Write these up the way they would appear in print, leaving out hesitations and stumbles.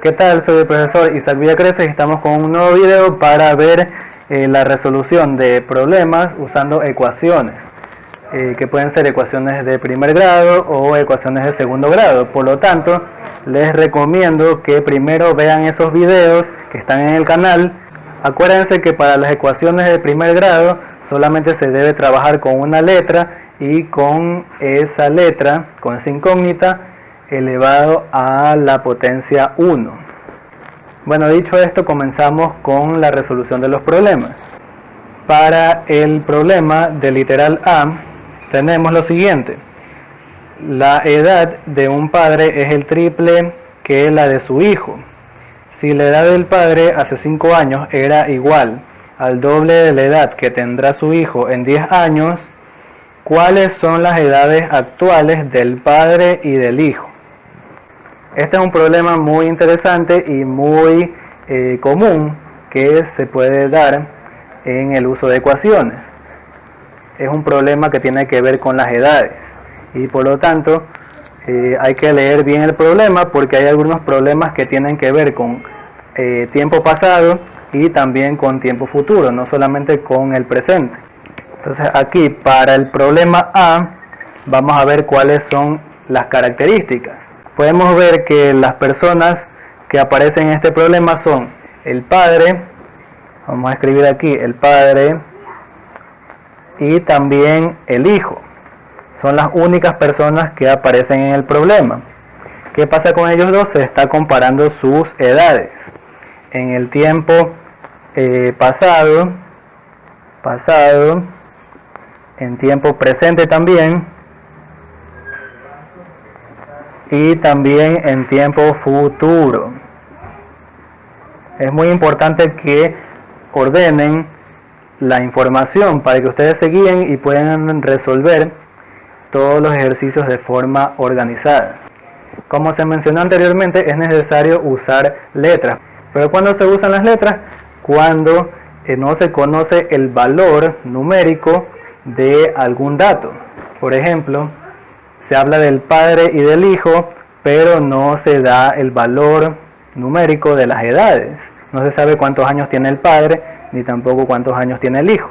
¿Qué tal? Soy el profesor Isaac Villacreces y estamos con un nuevo video para ver la resolución de problemas usando ecuaciones, que pueden ser ecuaciones de primer grado o ecuaciones de segundo grado. Por lo tanto, les recomiendo que primero vean esos videos que están en el canal. Acuérdense que para las ecuaciones de primer grado solamente se debe trabajar con una letra y con esa letra, con esa incógnita, elevado a la potencia 1. Bueno, dicho esto, comenzamos con la resolución de los problemas. Para el problema del literal A tenemos lo siguiente: la edad de un padre es el triple que la de su hijo. Si la edad del padre hace 5 años era igual al doble de la edad que tendrá su hijo en 10 años, ¿cuáles son las edades actuales del padre y del hijo? Este es un problema muy interesante y muy común que se puede dar en el uso de ecuaciones. Es un problema que tiene que ver con las edades y por lo tanto hay que leer bien el problema, porque hay algunos problemas que tienen que ver con tiempo pasado y también con tiempo futuro, no solamente con el presente. Entonces aquí para el problema A vamos a ver cuáles son las características. Podemos ver que las personas que aparecen en este problema son el padre, vamos a escribir aquí el padre, y también el hijo. Son las únicas personas que aparecen en el problema. ¿Qué pasa con ellos dos? Se está comparando sus edades. En el tiempo pasado, en tiempo presente también, y también en tiempo futuro. Es muy importante que ordenen la información para que ustedes se guíen y puedan resolver todos los ejercicios de forma organizada. Como se mencionó anteriormente, es necesario usar letras. Pero ¿cuándo se usan las letras? Cuando no se conoce el valor numérico de algún dato. Por ejemplo, se habla del padre y del hijo, pero no se da el valor numérico de las edades. No se sabe cuántos años tiene el padre, ni tampoco cuántos años tiene el hijo.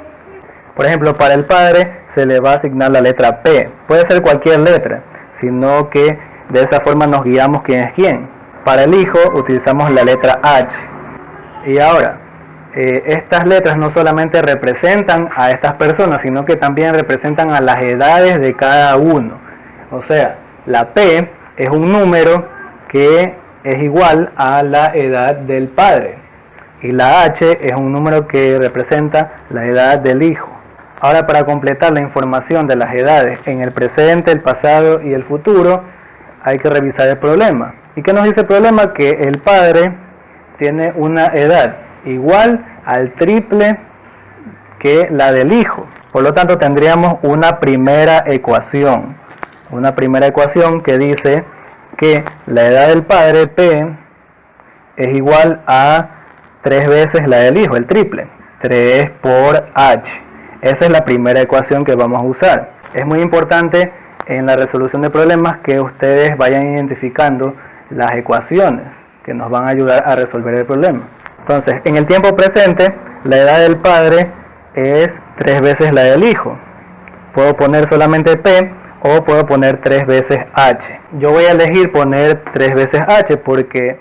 Por ejemplo, para el padre se le va a asignar la letra P. Puede ser cualquier letra, sino que de esa forma nos guiamos quién es quién. Para el hijo utilizamos la letra H. Y ahora, estas letras no solamente representan a estas personas, sino que también representan a las edades de cada uno. O sea, la P es un número que es igual a la edad del padre. Y la H es un número que representa la edad del hijo. Ahora, para completar la información de las edades en el presente, el pasado y el futuro, hay que revisar el problema. ¿Y qué nos dice el problema? Que el padre tiene una edad igual al triple que la del hijo. Por lo tanto, tendríamos una primera ecuación. Una primera ecuación que dice que la edad del padre, P, es igual a 3 veces la del hijo, el triple. 3 por H. Esa es la primera ecuación que vamos a usar. Es muy importante en la resolución de problemas que ustedes vayan identificando las ecuaciones que nos van a ayudar a resolver el problema. Entonces, en el tiempo presente, la edad del padre es 3 veces la del hijo. Puedo poner solamente P o puedo poner 3 veces H. Yo voy a elegir poner 3 veces H porque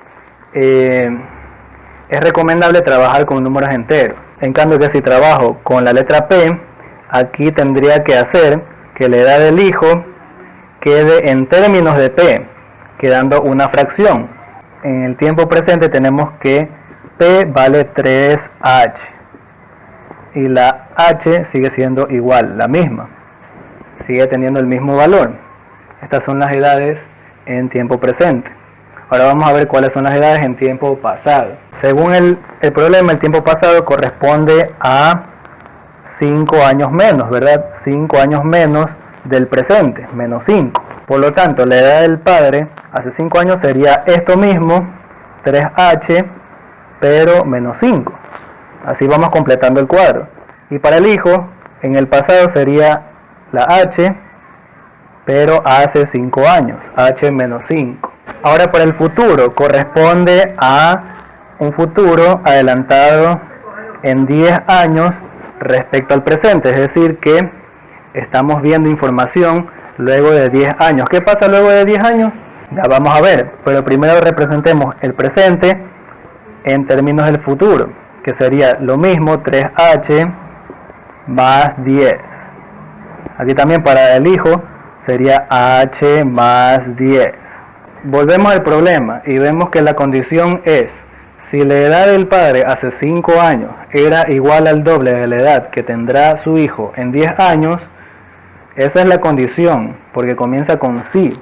es recomendable trabajar con números enteros. En cambio, que si trabajo con la letra P, aquí tendría que hacer que la edad del hijo quede en términos de P, quedando una fracción. En el tiempo presente tenemos que P vale 3H y la H sigue siendo igual, la misma, sigue teniendo el mismo valor. Estas son las edades en tiempo presente. Ahora vamos a ver cuáles son las edades en tiempo pasado. Según el problema, el tiempo pasado corresponde a 5 años menos, ¿verdad? 5 años menos del presente, menos 5. Por lo tanto, la edad del padre hace 5 años sería esto mismo, 3H, pero menos 5. Así vamos completando el cuadro. Y para el hijo, en el pasado sería la H, pero hace 5 años, H menos 5. Ahora para el futuro, corresponde a un futuro adelantado en 10 años respecto al presente, es decir que estamos viendo información luego de 10 años. ¿Qué pasa luego de 10 años? Ya vamos a ver, pero primero representemos el presente en términos del futuro, que sería lo mismo 3h más 10. Aquí también para el hijo sería h más 10. Volvemos al problema y vemos que la condición es: si la edad del padre hace 5 años era igual al doble de la edad que tendrá su hijo en 10 años, esa es la condición, porque comienza con sí.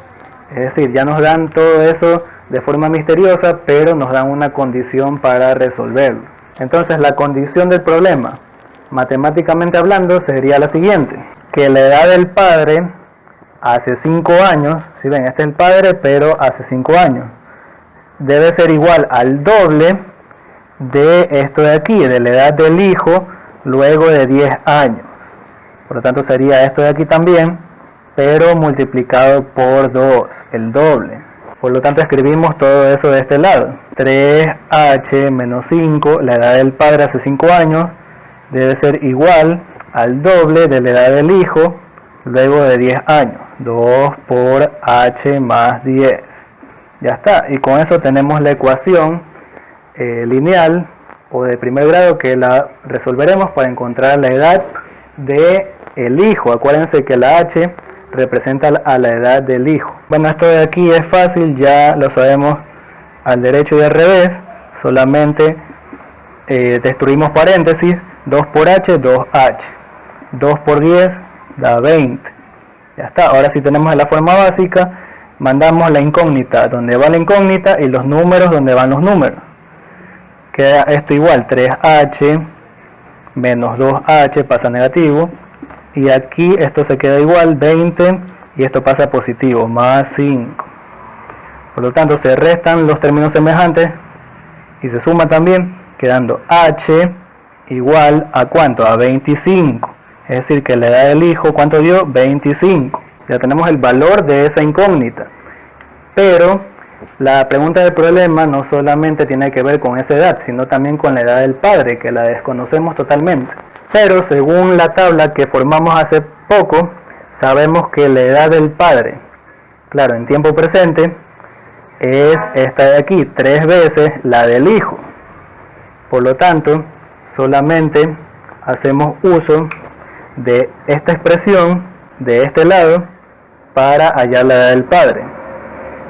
Es decir, ya nos dan todo eso de forma misteriosa, pero nos dan una condición para resolverlo. Entonces la condición del problema, matemáticamente hablando, sería la siguiente: que la edad del padre hace 5 años, si ven, este es el padre, pero hace 5 años, debe ser igual al doble de esto de aquí, de la edad del hijo, luego de 10 años. Por lo tanto sería esto de aquí también, pero multiplicado por 2, el doble. Por lo tanto escribimos todo eso de este lado. 3h menos 5, la edad del padre hace 5 años, debe ser igual al doble de la edad del hijo, luego de 10 años. 2 por h más 10. Ya está, y con eso tenemos la ecuación lineal o de primer grado, que la resolveremos para encontrar la edad del hijo. Acuérdense que la h representa a la edad del hijo. Bueno, esto de aquí es fácil, ya lo sabemos al derecho y al revés. Solamente destruimos paréntesis. 2 por h, 2h. 2 por 10 da 20. Ya está, ahora sí tenemos la forma básica. Mandamos la incógnita donde va la incógnita y los números donde van los números. Queda esto igual: 3h menos 2h pasa negativo. Y aquí esto se queda igual, 20, y esto pasa positivo, más 5. Por lo tanto se restan los términos semejantes y se suma también, quedando h igual a ¿cuánto? A 25. Es decir que la edad del hijo, ¿cuánto dio? 25. Ya tenemos el valor de esa incógnita. Pero la pregunta del problema no solamente tiene que ver con esa edad, sino también con la edad del padre, que la desconocemos totalmente. Pero según la tabla que formamos hace poco, sabemos que la edad del padre, claro, en tiempo presente, es esta de aquí, 3 veces la del hijo. Por lo tanto, solamente hacemos uso de esta expresión de este lado para hallar la edad del padre.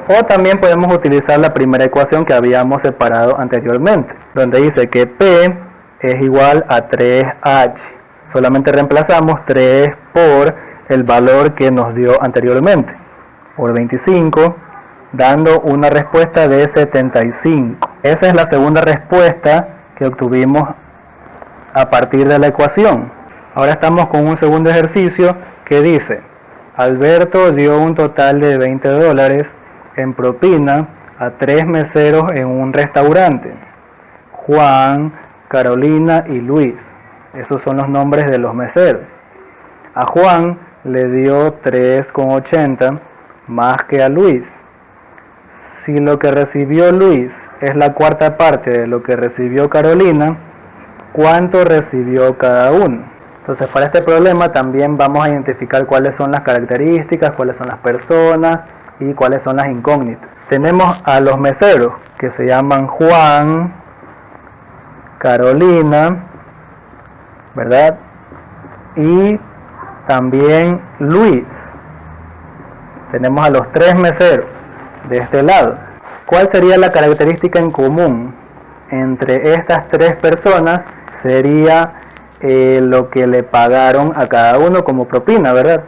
O también podemos utilizar la primera ecuación que habíamos separado anteriormente, donde dice que P es igual a 3h. Solamente reemplazamos 3 por el valor que nos dio anteriormente, por 25, dando una respuesta de 75. Esa es la segunda respuesta que obtuvimos a partir de la ecuación. Ahora estamos con un segundo ejercicio que dice: Alberto dio un total de $20 en propina a 3 meseros en un restaurante: Juan, Carolina y Luis. Esos son los nombres de los meseros. A Juan le dio 3,80 más que a Luis. Si lo que recibió Luis es la cuarta parte de lo que recibió Carolina, ¿cuánto recibió cada uno? Entonces, para este problema también vamos a identificar cuáles son las características, cuáles son las personas y cuáles son las incógnitas. Tenemos a los meseros, que se llaman Juan, Carolina, ¿verdad? Y también Luis. Tenemos a los 3 meseros de este lado. ¿Cuál sería la característica en común entre estas 3 personas? Sería lo que le pagaron a cada uno como propina, ¿verdad?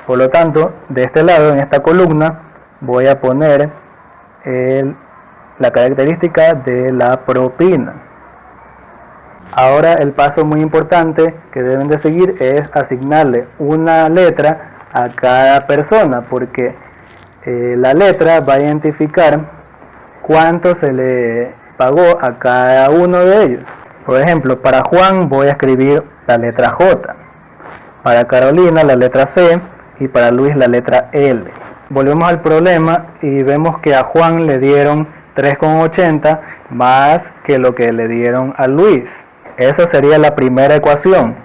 Por lo tanto, de este lado, en esta columna, voy a poner la característica de la propina. Ahora el paso muy importante que deben de seguir es asignarle una letra a cada persona, porque la letra va a identificar cuánto se le pagó a cada uno de ellos. Por ejemplo, para Juan voy a escribir la letra J, para Carolina la letra C y para Luis la letra L. volvemos al problema y vemos que a Juan le dieron 3,80 más que lo que le dieron a Luis. Esa sería la primera ecuación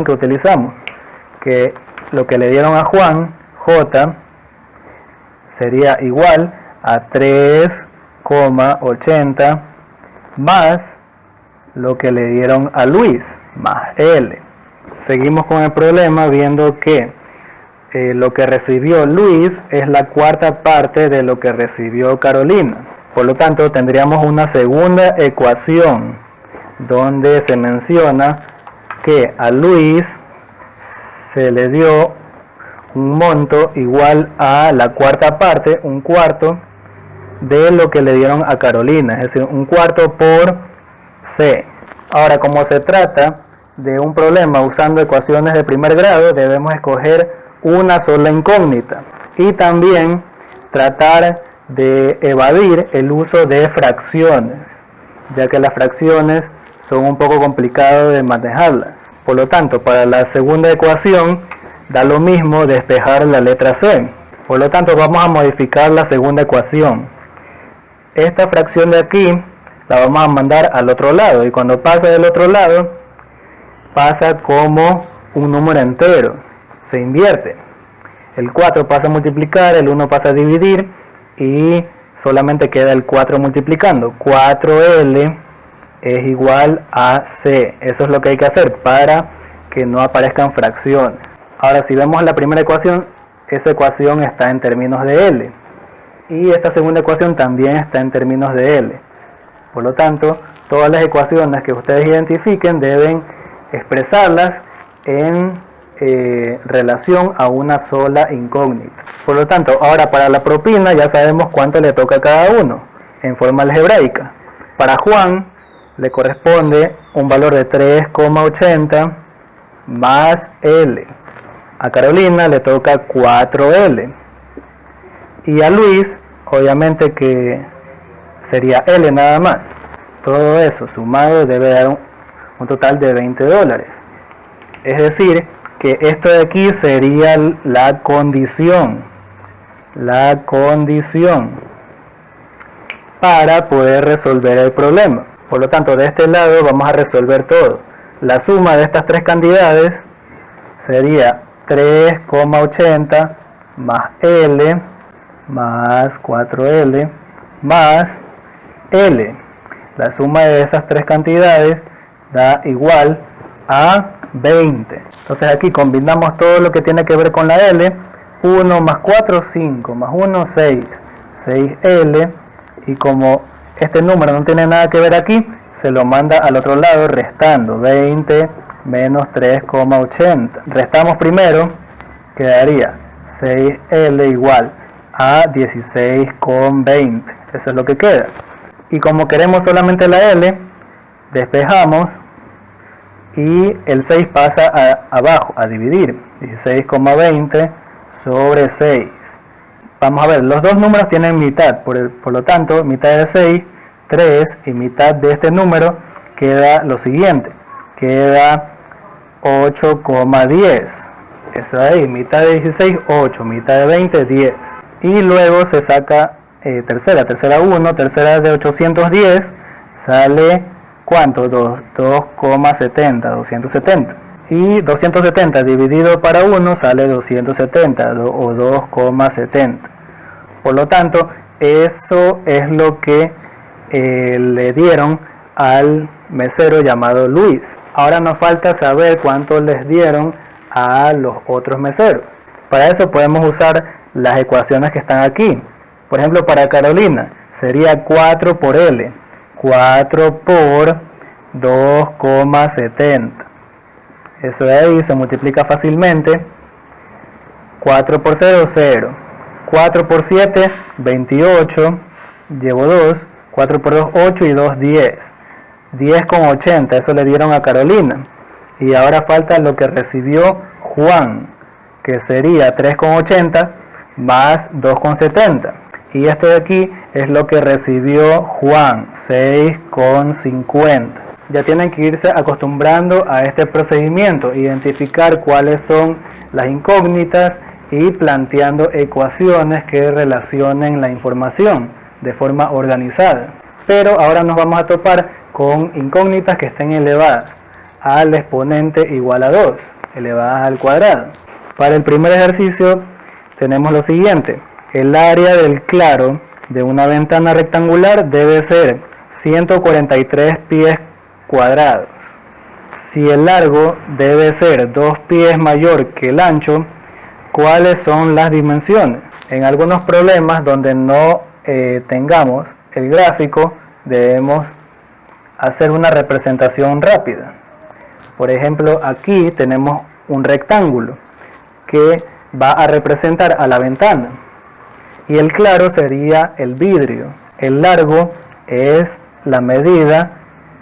que utilizamos, que lo que le dieron a Juan, J, sería igual a 3,80 más lo que le dieron a Luis, más L. Seguimos con el problema viendo que lo que recibió Luis es la cuarta parte de lo que recibió Carolina. Por lo tanto, tendríamos una segunda ecuación donde se menciona que a Luis se le dio un monto igual a la cuarta parte, un cuarto de lo que le dieron a Carolina, es decir, un cuarto por C. Ahora, como se trata de un problema usando ecuaciones de primer grado, debemos escoger una sola incógnita y también tratar de evadir el uso de fracciones, ya que las fracciones son un poco complicado de manejarlas. Por lo tanto, para la segunda ecuación da lo mismo despejar la letra C. Por lo tanto, vamos a modificar la segunda ecuación. Esta fracción de aquí la vamos a mandar al otro lado, y cuando pasa del otro lado pasa como un número entero, se invierte. El 4 pasa a multiplicar, el 1 pasa a dividir y solamente queda el 4 multiplicando. 4L es igual a C. Eso es lo que hay que hacer para que no aparezcan fracciones. Ahora, si vemos la primera ecuación, esa ecuación está en términos de L. Y esta segunda ecuación también está en términos de L. Por lo tanto, todas las ecuaciones que ustedes identifiquen deben expresarlas en relación a una sola incógnita. Por lo tanto, ahora para la propina ya sabemos cuánto le toca a cada uno en forma algebraica. Para Juan le corresponde un valor de 3,80 más L. A Carolina le toca 4L. Y a Luis, obviamente que sería L nada más. Todo eso sumado debe dar un total de $20. Es decir, que esto de aquí sería la condición para poder resolver el problema. Por lo tanto, de este lado vamos a resolver todo. La suma de estas tres cantidades sería 3,80 más L más 4L más L. La suma de esas tres cantidades da igual a 20. Entonces aquí combinamos todo lo que tiene que ver con la L. 1 más 4, 5, más 1, 6. 6L. Y como este número no tiene nada que ver aquí, se lo manda al otro lado restando. 20 menos 3,80. Restamos primero, quedaría 6L igual a 16,20. Eso es lo que queda. Y como queremos solamente la L, despejamos y el 6 pasa abajo a dividir. 16,20 sobre 6. Vamos a ver, los dos números tienen mitad, por lo tanto, mitad de 6, 3, y mitad de este número queda lo siguiente, queda 8,10. Eso ahí, mitad de 16, 8, mitad de 20, 10. Y luego se saca tercera 1, tercera de 810, sale ¿cuánto? 2,70, 270. Y 270 dividido para 1 sale 270 o 2,70. Por lo tanto, eso es lo que le dieron al mesero llamado Luis. Ahora nos falta saber cuánto les dieron a los otros meseros. Para eso podemos usar las ecuaciones que están aquí. Por ejemplo, para Carolina sería 4 por L. 4 por 2,70. Eso de ahí se multiplica fácilmente. 4 por 0, 0. 4 por 7, 28. Llevo 2. 4 por 2, 8 y 2, 10. 10,80. Eso le dieron a Carolina. Y ahora falta lo que recibió Juan, que sería 3,80 más 2,70. Y esto de aquí es lo que recibió Juan, 6,50. Ya tienen que irse acostumbrando a este procedimiento, identificar cuáles son las incógnitas y planteando ecuaciones que relacionen la información de forma organizada. Pero ahora nos vamos a topar con incógnitas que estén elevadas al exponente igual a 2, elevadas al cuadrado. Para el primer ejercicio tenemos lo siguiente: el área del claro de una ventana rectangular debe ser 143 pies cuadrados. Si el largo debe ser 2 pies mayor que el ancho, ¿cuáles son las dimensiones? En algunos problemas donde no tengamos el gráfico, debemos hacer una representación rápida. Por ejemplo, aquí tenemos un rectángulo que va a representar a la ventana y el claro sería el vidrio. El largo es la medida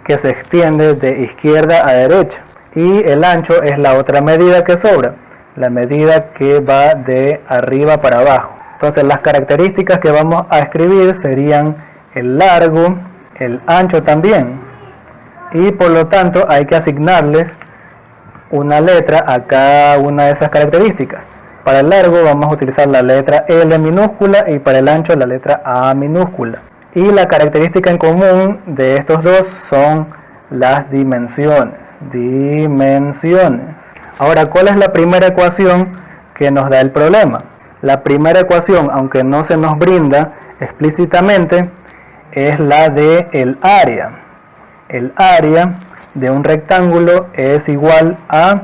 que se extiende de izquierda a derecha y el ancho es la otra medida que sobra, la medida que va de arriba para abajo. Entonces las características que vamos a escribir serían el largo, el ancho también, y por lo tanto hay que asignarles una letra a cada una de esas características. Para el largo vamos a utilizar la letra L minúscula y para el ancho la letra A minúscula. Y la característica en común de estos dos son las dimensiones. Ahora, ¿cuál es la primera ecuación que nos da el problema? La primera ecuación, aunque no se nos brinda explícitamente, es la de el área. El área de un rectángulo es igual a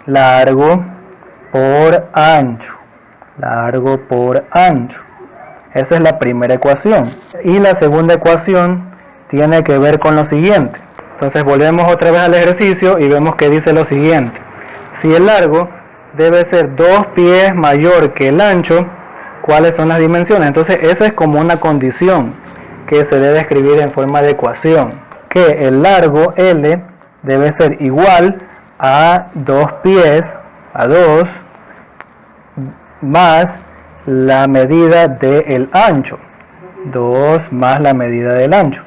largo por ancho. Largo por ancho. Esa es la primera ecuación. Y la segunda ecuación tiene que ver con lo siguiente. Entonces volvemos otra vez al ejercicio y vemos que dice lo siguiente: si el largo debe ser 2 pies mayor que el ancho, ¿cuáles son las dimensiones? Entonces esa es como una condición que se debe escribir en forma de ecuación, que el largo L debe ser igual a 2 pies, a 2, más la medida del ancho, 2 más la medida del ancho,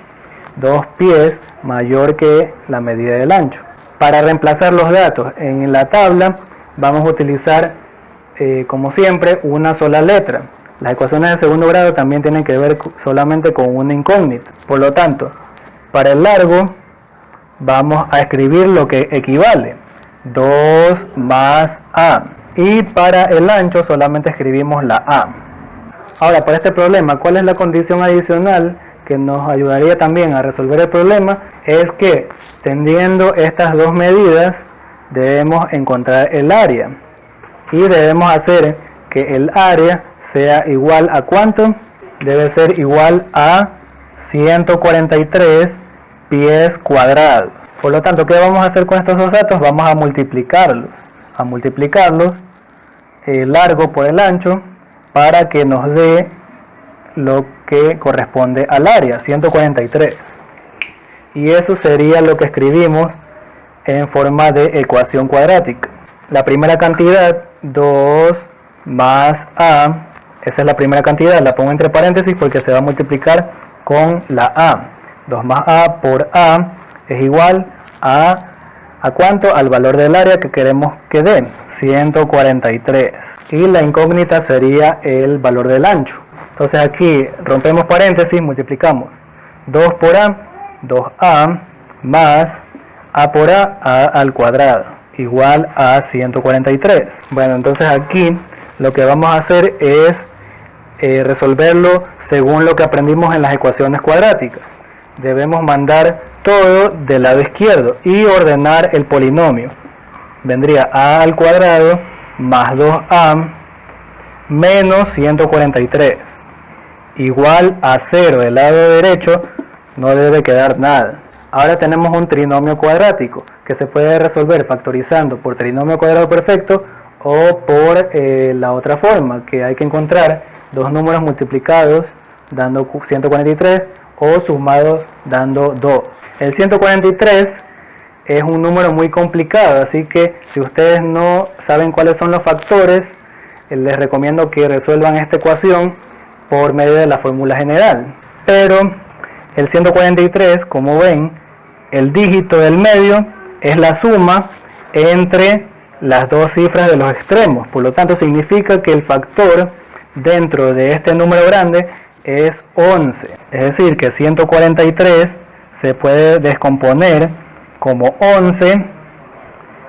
2 pies mayor que la medida del ancho. Para reemplazar los datos en la tabla vamos a utilizar como siempre una sola letra. Las ecuaciones de segundo grado también tienen que ver solamente con una incógnita. Por lo tanto, para el largo vamos a escribir lo que equivale, 2 más A. Y para el ancho solamente escribimos la A. Ahora, para este problema, ¿cuál es la condición adicional que nos ayudaría también a resolver el problema? Es que teniendo estas dos medidas debemos encontrar el área y debemos hacer que el área sea igual a ¿cuánto? Debe ser igual a 143 pies cuadrados. Por lo tanto, ¿qué vamos a hacer con estos dos datos? Vamos a multiplicarlos. El largo por el ancho para que nos dé lo que corresponde al área, 143. Y eso sería lo que escribimos en forma de ecuación cuadrática. La primera cantidad, 2 más A, esa es la primera cantidad, la pongo entre paréntesis porque se va a multiplicar con la A. 2 más A por A es igual a ¿cuánto? Al valor del área que queremos que dé, 143. Y la incógnita sería el valor del ancho. Entonces aquí rompemos paréntesis, multiplicamos 2 por A, 2A, más A por A al cuadrado, igual a 143. Bueno, entonces aquí lo que vamos a hacer es resolverlo según lo que aprendimos en las ecuaciones cuadráticas. Debemos mandar todo del lado izquierdo y ordenar el polinomio. Vendría A al cuadrado más 2A menos 143 igual a 0 del lado derecho, no debe quedar nada. Ahora tenemos un trinomio cuadrático que se puede resolver factorizando por trinomio cuadrado perfecto o por la otra forma, que hay que encontrar dos números multiplicados dando 143 o sumados dando 2. El 143 es un número muy complicado, así que si ustedes no saben cuáles son los factores, les recomiendo que resuelvan esta ecuación por medio de la fórmula general. Pero el 143, como ven, el dígito del medio es la suma entre las dos cifras de los extremos. Por lo tanto, significa que el factor dentro de este número grande es 11. Es decir, que 143 se puede descomponer como 11.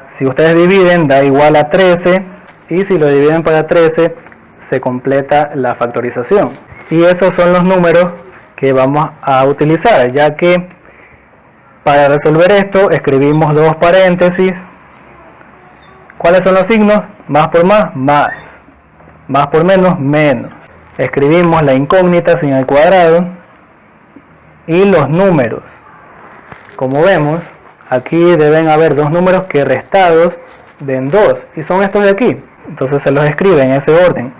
Si ustedes dividen, da igual a 13. Y si lo dividen para 13, se completa la factorización. Y esos son los números que vamos a utilizar, ya que para resolver esto escribimos dos paréntesis. ¿Cuáles son los signos? Más por más, más. Más por menos, menos. Escribimos la incógnita sin el cuadrado y los números. Como vemos, aquí deben haber dos números que restados den 2 y son estos de aquí. Entonces se los escribe en ese orden.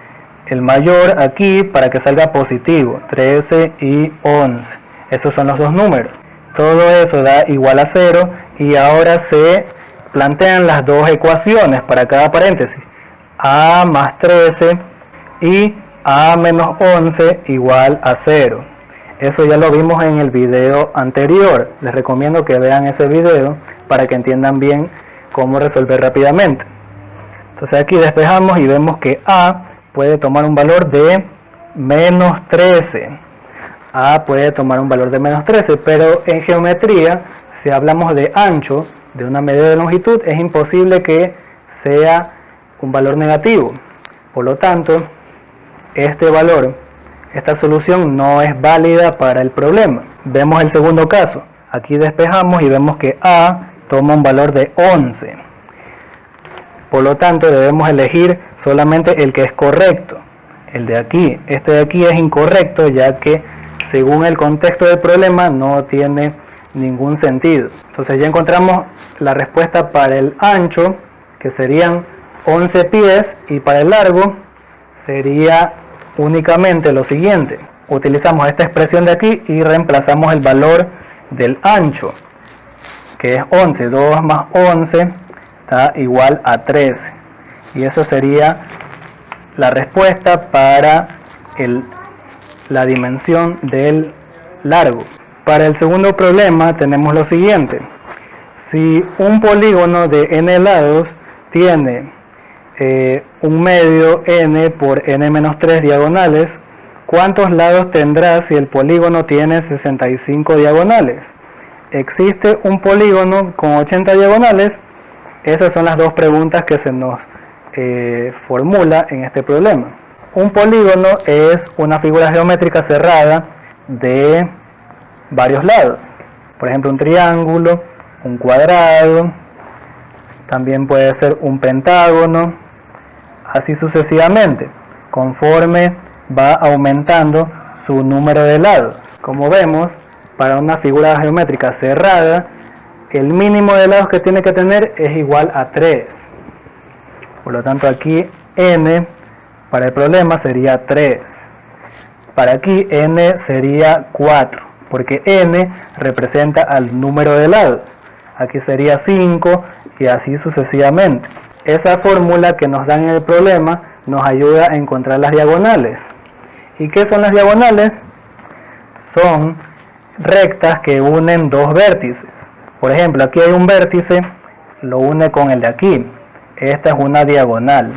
El mayor aquí para que salga positivo, 13 y 11. Esos son los dos números. Todo eso da igual a 0 y ahora se plantean las dos ecuaciones para cada paréntesis. A más 13 y A menos 11 igual a 0. Eso ya lo vimos en el video anterior. Les recomiendo que vean ese video para que entiendan bien cómo resolver rápidamente. Entonces aquí despejamos y vemos que A puede tomar un valor de menos 13. A puede tomar un valor de menos 13, pero en geometría, si hablamos de ancho, de una medida de longitud, es imposible que sea un valor negativo. Por lo tanto, este valor, esta solución no es válida para el problema. Vemos el segundo caso. Aquí despejamos y vemos que A toma un valor de 11. Por lo tanto, debemos elegir solamente el que es correcto. El de aquí. Este de aquí es incorrecto, ya que según el contexto del problema no tiene ningún sentido. Entonces ya encontramos la respuesta para el ancho, que serían 11 pies, y para el largo sería únicamente lo siguiente. Utilizamos esta expresión de aquí y reemplazamos el valor del ancho, que es 11. 2 más 11 da igual a 13. Y esa sería la respuesta para la dimensión del largo. Para el segundo problema tenemos lo siguiente. Si un polígono de n lados tiene un medio n por n menos 3 diagonales, ¿cuántos lados tendrá si el polígono tiene 65 diagonales? ¿Existe un polígono con 80 diagonales? Esas son las dos preguntas que se nos formula en este problema. Un polígono es una figura geométrica cerrada de varios lados. Por ejemplo, un triángulo, un cuadrado, también puede ser un pentágono, así sucesivamente, conforme va aumentando su número de lados. Como vemos, para una figura geométrica cerrada, el mínimo de lados que tiene que tener es igual a 3. Por lo tanto, aquí n para el problema sería 3. Para aquí n sería 4, porque n representa al número de lados. Aquí sería 5 y así sucesivamente. Esa fórmula que nos dan en el problema nos ayuda a encontrar las diagonales. ¿Y qué son las diagonales? Son rectas que unen dos vértices. Por ejemplo, aquí hay un vértice, lo une con el de aquí. Esta es una diagonal.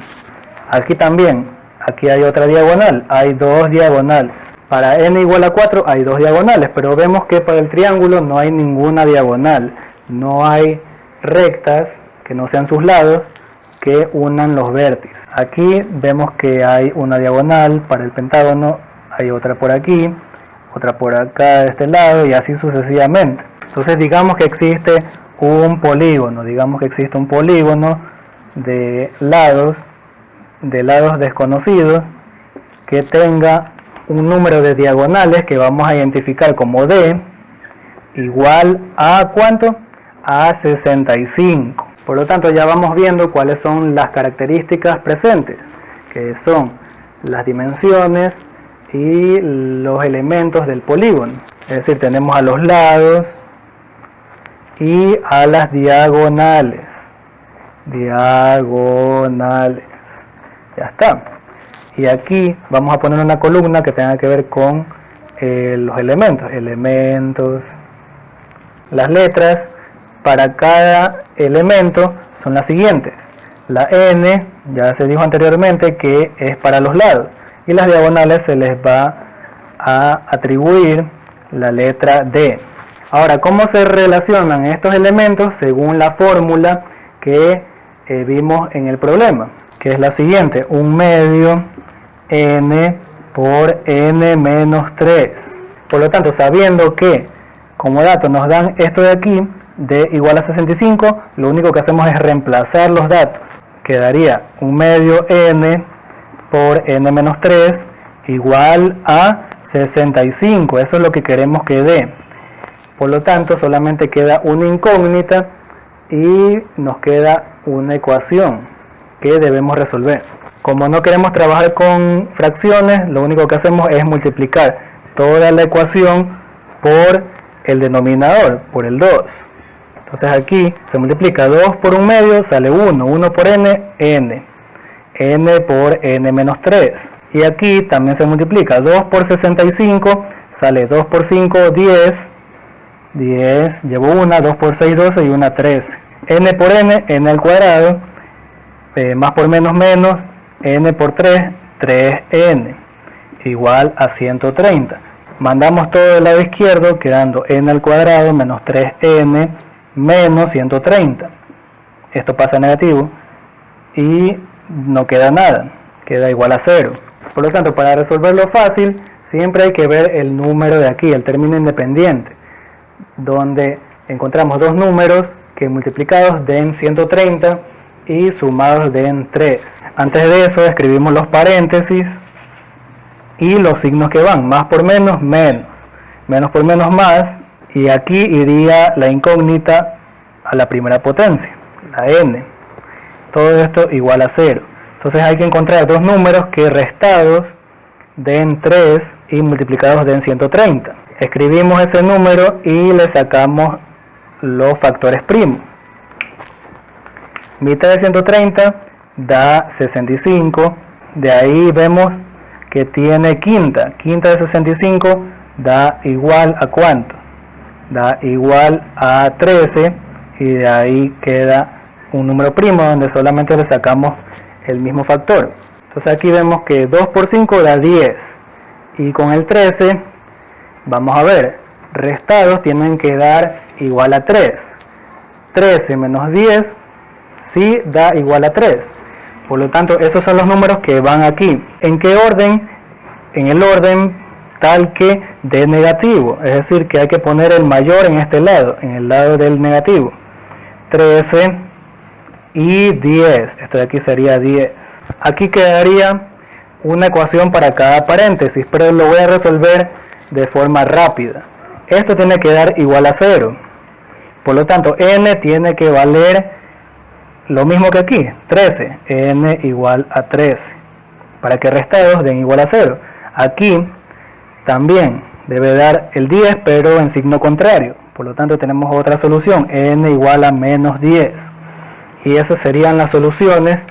Aquí también, aquí hay otra diagonal, hay dos diagonales. Para n igual a 4 hay dos diagonales, pero vemos que para el triángulo no hay ninguna diagonal. No hay rectas que no sean sus lados que unan los vértices. Aquí vemos que hay una diagonal, para el pentágono hay otra por aquí, otra por acá de este lado y así sucesivamente. Entonces digamos que existe un polígono, de lados desconocidos que tenga un número de diagonales que vamos a identificar como D igual a ¿cuánto? A 65. Por lo tanto ya vamos viendo cuáles son las características presentes, que son las dimensiones y los elementos del polígono. Es decir, tenemos a los lados y a las diagonales. Ya está. Y aquí vamos a poner una columna que tenga que ver con los elementos. Las letras para cada elemento son las siguientes. La n, ya se dijo anteriormente que es para los lados, y las diagonales se les va a atribuir la letra D. Ahora, ¿cómo se relacionan estos elementos según la fórmula que vimos en el problema? Que es la siguiente: 1/2 n por n menos 3. Por lo tanto, sabiendo que como datos nos dan esto de aquí, d igual a 65, lo único que hacemos es reemplazar los datos. Quedaría 1/2 n por n menos 3 igual a 65. Eso es lo que queremos que dé. Por lo tanto, solamente queda una incógnita y nos queda una ecuación que debemos resolver. Como no queremos trabajar con fracciones, lo único que hacemos es multiplicar toda la ecuación por el denominador, por el 2. Entonces aquí se multiplica 2 por 1/2, sale 1, 1 por n, n por n menos 3. Y aquí también se multiplica 2 por 65, sale 2 por 5, 10, 10, llevo una, 2 por 6, 12 y una 13. N por n, n al cuadrado, más por menos menos, n por 3, 3n, igual a 130. Mandamos todo del lado izquierdo, quedando n al cuadrado menos 3n menos 130. Esto pasa a negativo y no queda nada, queda igual a 0. Por lo tanto, para resolverlo fácil, siempre hay que ver el número de aquí, el término independiente, donde encontramos dos números que multiplicados den 130 y sumados den 3. Antes de eso escribimos los paréntesis y los signos que van: más por menos, menos, menos por menos, más, y aquí iría la incógnita a la primera potencia, la n. Todo esto igual a 0. Entonces hay que encontrar dos números que restados den 3 y multiplicados den 130. Escribimos ese número y le sacamos los factores primos. Mitad de 130 da 65. De ahí vemos que tiene quinta. Quinta de 65 da igual a ¿cuánto? Da igual a 13. Y de ahí queda un número primo donde solamente le sacamos el mismo factor. Entonces aquí vemos que 2 por 5 da 10. Y con el 13, vamos a ver, restados tienen que dar igual a 3. 13 menos 10 sí da igual a 3. Por lo tanto, esos son los números que van aquí. ¿En qué orden? En el orden tal que de negativo. Es decir, que hay que poner el mayor en este lado, en el lado del negativo. 13 y 10. Esto de aquí sería 10. Aquí quedaría una ecuación para cada paréntesis, pero lo voy a resolver de forma rápida. Esto tiene que dar igual a 0. Por lo tanto, n tiene que valer lo mismo que aquí, 13. N igual a 13. Para que restados den igual a 0. Aquí también debe dar el 10, pero en signo contrario. Por lo tanto, tenemos otra solución, n igual a menos 10. Y esas serían las soluciones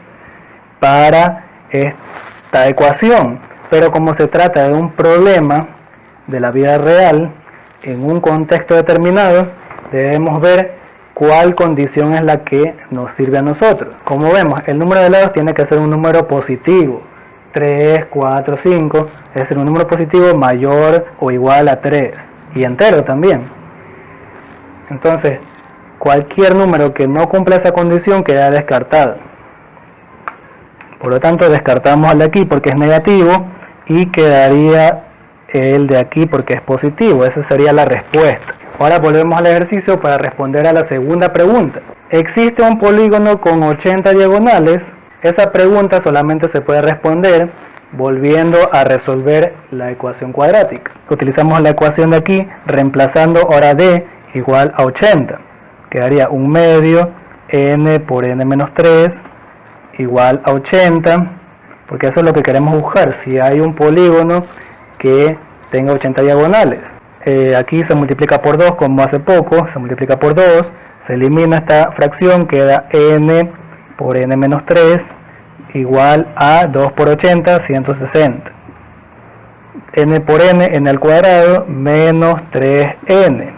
para esta ecuación. Pero como se trata de un problema de la vida real, en un contexto determinado, debemos ver cuál condición es la que nos sirve a nosotros. Como vemos, el número de lados tiene que ser un número positivo. 3, 4, 5, es decir, un número positivo mayor o igual a 3. Y entero también. Entonces, cualquier número que no cumpla esa condición queda descartado. Por lo tanto, descartamos al de aquí porque es negativo y quedaría el de aquí porque es positivo. Esa sería la respuesta. Ahora volvemos al ejercicio para responder a la segunda pregunta. ¿Existe un polígono con 80 diagonales? Esa pregunta solamente se puede responder volviendo a resolver la ecuación cuadrática. Utilizamos la ecuación de aquí, reemplazando ahora d igual a 80. Quedaría 1/2 n por n menos 3 igual a 80, porque eso es lo que queremos buscar, si hay un polígono que tenga 80 diagonales. Aquí se multiplica por 2 como hace poco, se multiplica por 2, se elimina esta fracción, queda n por n menos 3 igual a 2 por 80, 160. N por n al cuadrado menos 3n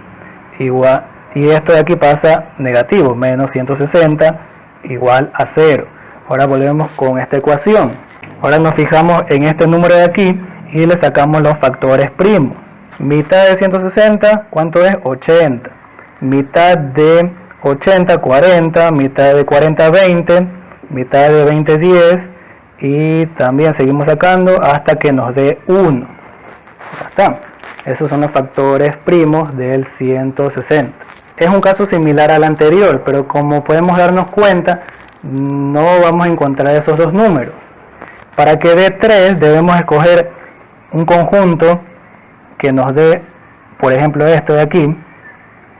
igual, y esto de aquí pasa negativo, menos 160 igual a 0. Ahora volvemos con esta ecuación. Ahora nos fijamos en este número de aquí y le sacamos los factores primos. Mitad de 160, ¿cuánto es? 80. Mitad de 80, 40. Mitad de 40, 20. Mitad de 20, 10. Y también seguimos sacando hasta que nos dé 1. Ya está. Esos son los factores primos del 160. Es un caso similar al anterior, pero como podemos darnos cuenta, no vamos a encontrar esos dos números. Para que dé 3 debemos escoger un conjunto que nos dé, por ejemplo esto de aquí,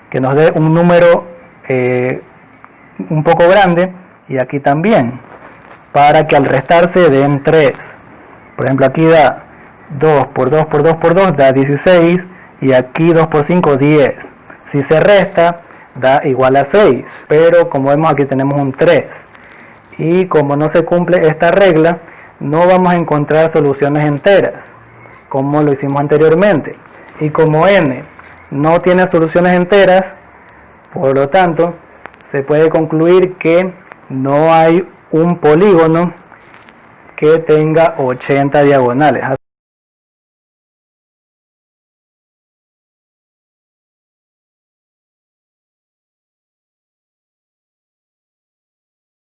que nos dé un número un poco grande, y aquí también, para que al restarse den 3. Por ejemplo aquí da 2 por 2 por 2 por 2 da 16, y aquí 2 por 5 10. Si se resta da igual a 6, pero como vemos aquí tenemos un 3, y como no se cumple esta regla, no vamos a encontrar soluciones enteras como lo hicimos anteriormente, y como n no tiene soluciones enteras, por lo tanto se puede concluir que no hay un polígono que tenga 80 diagonales.